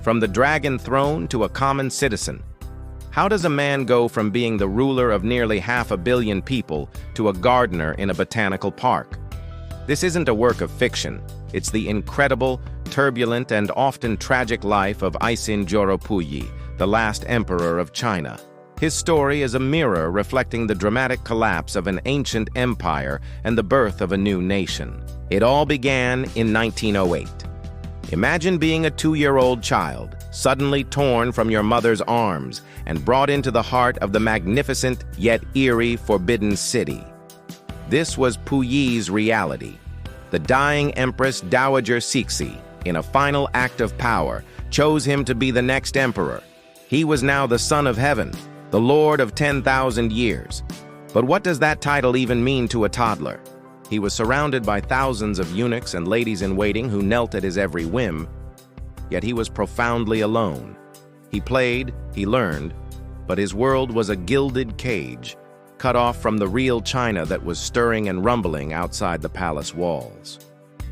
from the dragon throne to a common citizen. How does a man go from being the ruler of nearly 500 million people to a gardener in a botanical park? This isn't a work of fiction. It's the incredible, turbulent, and often tragic life of Joro Puyi, the last emperor of China. His story is a mirror reflecting the dramatic collapse of an ancient empire and the birth of a new nation. It all began in 1908. Imagine being a 2-year-old child, suddenly torn from your mother's arms and brought into the heart of the magnificent yet eerie Forbidden City. This was Puyi's reality. The dying Empress Dowager Cixi, in a final act of power, chose him to be the next emperor. He was now the Son of Heaven, the Lord of 10,000 years. But what does that title even mean to a toddler? He was surrounded by thousands of eunuchs and ladies-in-waiting who knelt at his every whim, yet he was profoundly alone. He played, he learned, but his world was a gilded cage, cut off from the real China that was stirring and rumbling outside the palace walls.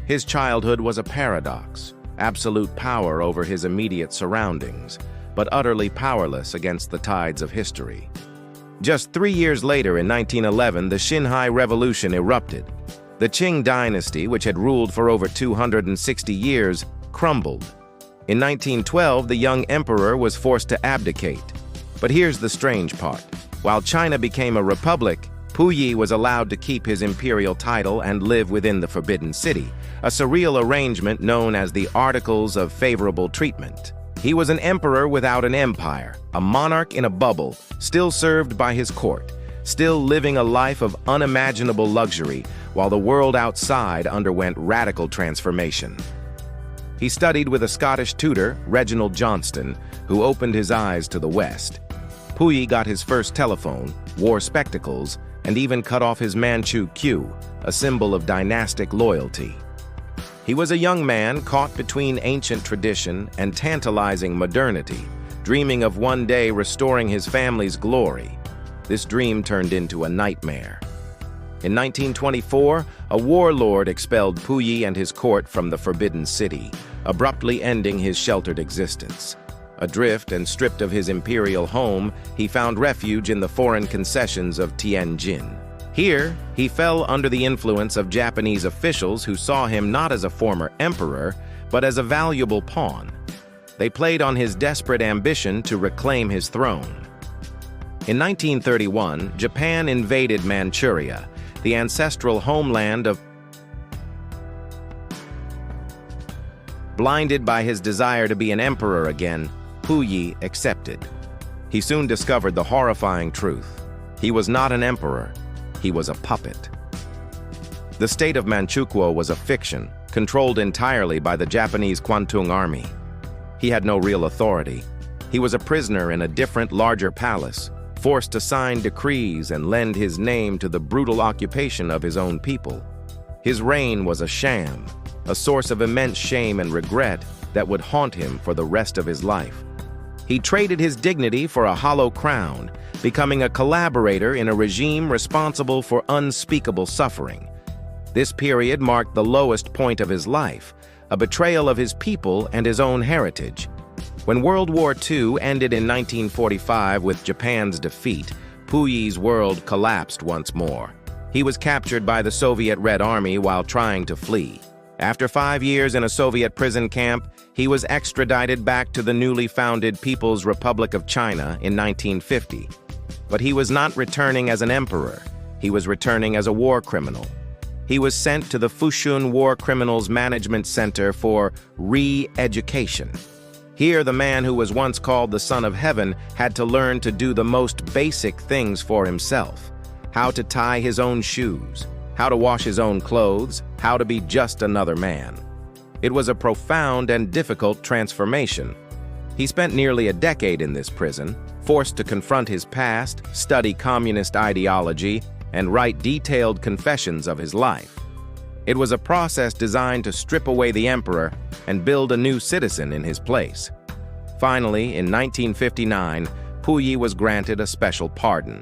His childhood was a paradox, absolute power over his immediate surroundings, but utterly powerless against the tides of history. Just 3 years later, in 1911, the Xinhai Revolution erupted. The Qing dynasty, which had ruled for over 260 years, crumbled. In 1912, the young emperor was forced to abdicate. But here's the strange part. While China became a republic, Puyi was allowed to keep his imperial title and live within the Forbidden City, a surreal arrangement known as the Articles of Favorable Treatment. He was an emperor without an empire, a monarch in a bubble, still served by his court, still living a life of unimaginable luxury, while the world outside underwent radical transformation. He studied with a Scottish tutor, Reginald Johnston, who opened his eyes to the West. Puyi got his first telephone, wore spectacles, and even cut off his Manchu queue, a symbol of dynastic loyalty. He was a young man caught between ancient tradition and tantalizing modernity, dreaming of one day restoring his family's glory. This dream turned into a nightmare. In 1924, a warlord expelled Puyi and his court from the Forbidden City, abruptly ending his sheltered existence. Adrift and stripped of his imperial home, he found refuge in the foreign concessions of Tianjin. Here, he fell under the influence of Japanese officials who saw him not as a former emperor, but as a valuable pawn. They played on his desperate ambition to reclaim his throne. In 1931, Japan invaded Manchuria, the ancestral homeland of Blinded by his desire to be an emperor again, Puyi accepted. He soon discovered the horrifying truth. He was not an emperor. He was a puppet. The state of Manchukuo was a fiction, controlled entirely by the Japanese Kwantung Army. He had no real authority. He was a prisoner in a different, larger palace, forced to sign decrees and lend his name to the brutal occupation of his own people. His reign was a sham, a source of immense shame and regret that would haunt him for the rest of his life. He traded his dignity for a hollow crown, becoming a collaborator in a regime responsible for unspeakable suffering. This period marked the lowest point of his life, a betrayal of his people and his own heritage. When World War II ended in 1945 with Japan's defeat, Puyi's world collapsed once more. He was captured by the Soviet Red Army while trying to flee. After 5 years in a Soviet prison camp, he was extradited back to the newly founded People's Republic of China in 1950. But he was not returning as an emperor. He was returning as a war criminal. He was sent to the Fushun War Criminals Management Center for re-education. Here, the man who was once called the Son of Heaven had to learn to do the most basic things for himself: how to tie his own shoes, how to wash his own clothes, how to be just another man. It was a profound and difficult transformation. He spent nearly a decade in this prison, forced to confront his past, study communist ideology, and write detailed confessions of his life. It was a process designed to strip away the emperor and build a new citizen in his place. Finally, in 1959, Puyi was granted a special pardon.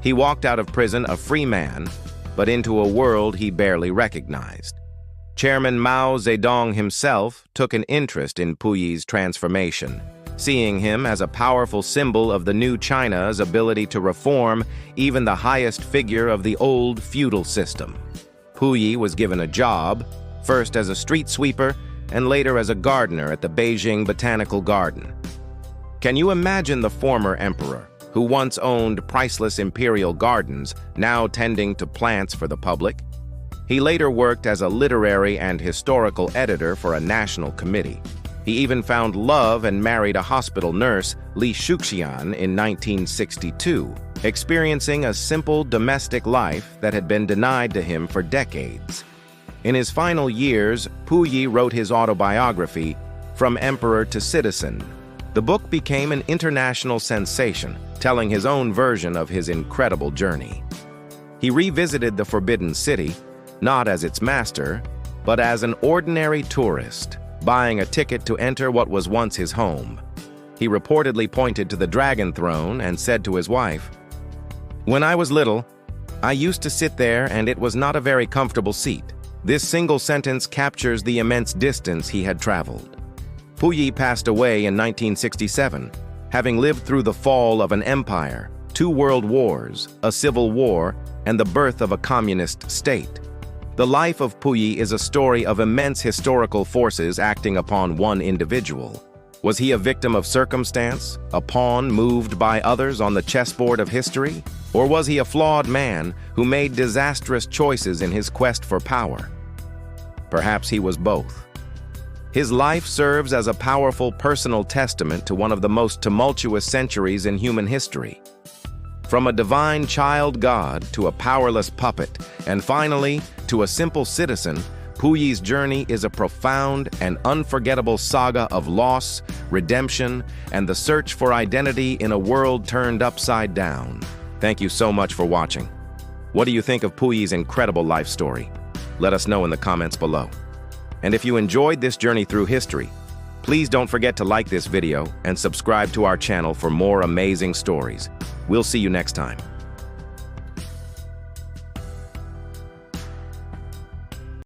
He walked out of prison a free man, but into a world he barely recognized. Chairman Mao Zedong himself took an interest in Puyi's transformation, seeing him as a powerful symbol of the new China's ability to reform even the highest figure of the old feudal system. Puyi was given a job, first as a street sweeper and later as a gardener at the Beijing Botanical Garden. Can you imagine the former emperor, who once owned priceless imperial gardens, now tending to plants for the public? He later worked as a literary and historical editor for a national committee. He even found love and married a hospital nurse, Li Shuxian, in 1962, experiencing a simple domestic life that had been denied to him for decades. In his final years, Puyi wrote his autobiography, From Emperor to Citizen. The book became an international sensation, telling his own version of his incredible journey. He revisited the Forbidden City, not as its master, but as an ordinary tourist, buying a ticket to enter what was once his home. He reportedly pointed to the Dragon Throne and said to his wife, "When I was little, I used to sit there and it was not a very comfortable seat." This single sentence captures the immense distance he had traveled. Puyi passed away in 1967, having lived through the fall of an empire, 2 world wars, a civil war, and the birth of a communist state. The life of Puyi is a story of immense historical forces acting upon one individual. Was he a victim of circumstance, a pawn moved by others on the chessboard of history? Or was he a flawed man who made disastrous choices in his quest for power? Perhaps he was both. His life serves as a powerful personal testament to one of the most tumultuous centuries in human history. From a divine child god to a powerless puppet, and finally, to a simple citizen, Puyi's journey is a profound and unforgettable saga of loss, redemption, and the search for identity in a world turned upside down. Thank you so much for watching. What do you think of Puyi's incredible life story? Let us know in the comments below. And if you enjoyed this journey through history, please don't forget to like this video and subscribe to our channel for more amazing stories. We'll see you next time.